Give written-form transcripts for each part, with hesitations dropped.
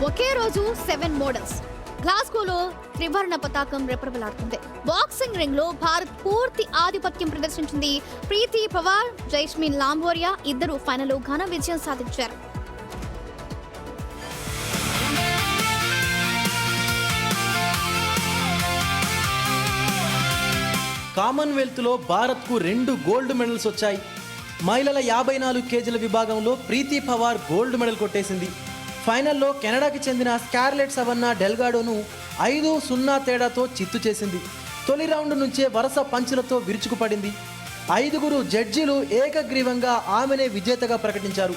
ఒకే రోజు 7 మోడల్స్. గ్లాస్గోలో త్రివర్ణ పతాకం రెపరెపలాడుతుంది. బాక్సింగ్ రింగ్ లో భారత్ పూర్తి ఆధిపత్యం ప్రదర్శించింది. ప్రీతి పవార్, జైస్మిన్ లాంబోరియా ఇద్దరు ఫైనల్లో ఘన విజయం సాధించారు. కామన్వెల్త్లో భారత్కు 2 గోల్డ్ మెడల్స్ వచ్చాయి. మహిళల 54 కేజీల విభాగంలో ప్రీతి పవార్ గోల్డ్ మెడల్ కొట్టేసింది. ఫైనల్లో కెనడాకి చెందిన స్కార్లెట్ సవన్నా డెల్గాడోను 5-0 తేడాతో చిత్తు చేసింది. తొలి రౌండ్ నుంచే వరుస పంచులతో విరుచుకుపడింది. 5 జడ్జీలు ఏకగ్రీవంగా ఆమెనే విజేతగా ప్రకటించారు.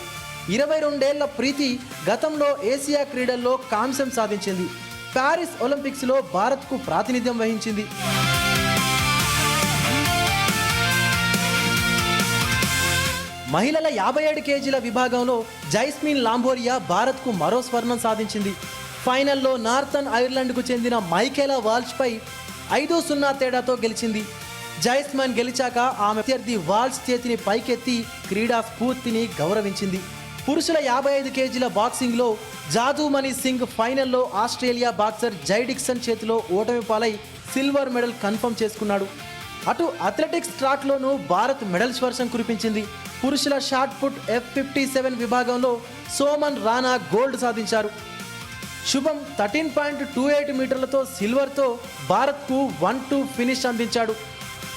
22 ఏళ్ల ప్రీతి గతంలో ఏసియా క్రీడల్లో కాంస్యం సాధించింది. ప్యారిస్ ఒలింపిక్స్లో భారత్కు ప్రాతినిధ్యం వహించింది. మహిళల 57 కేజీల విభాగంలో జైస్మిన్ లాంబోరియా భారత్కు మరో స్వర్ణం సాధించింది. ఫైనల్లో నార్థన్ ఐర్లాండ్కు చెందిన మైఖేలా వాల్ష్పై 5-0 తేడాతో గెలిచింది. జైస్మిన్ గెలిచాక ఆమె ప్రత్యర్థి వాల్ష్ చేతిని పైకెత్తి క్రీడా స్ఫూర్తిని గౌరవించింది. పురుషుల 55 కేజీల బాక్సింగ్లో జాదూమణి సింగ్ ఫైనల్లో ఆస్ట్రేలియా బాక్సర్ జై డిక్సన్ చేతిలో ఓటమి పాలై సిల్వర్ మెడల్ కన్ఫర్మ్ చేసుకున్నాడు. అటు అథ్లెటిక్స్ ట్రాక్లోనూ భారత్ మెడల్స్ వర్షం కురిపించింది. పురుషుల షాట్ పుట్ F57 విభాగంలో సోమన్ రాణా గోల్డ్ సాధించారు. శుభం 13.28 మీటర్లతో సిల్వర్తో భారత్కు 1-2 ఫినిష్ అందించాడు.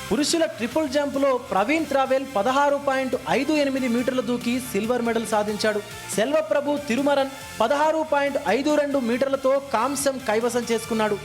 పురుషుల ట్రిపుల్ జంప్లో ప్రవీణ్ త్రావెల్ 16.58 మీటర్ల దూకి సిల్వర్ మెడల్ సాధించాడు. సెల్వప్రభు తిరుమరన్ 16.52 మీటర్లతో కాంస్యం కైవసం చేసుకున్నాడు.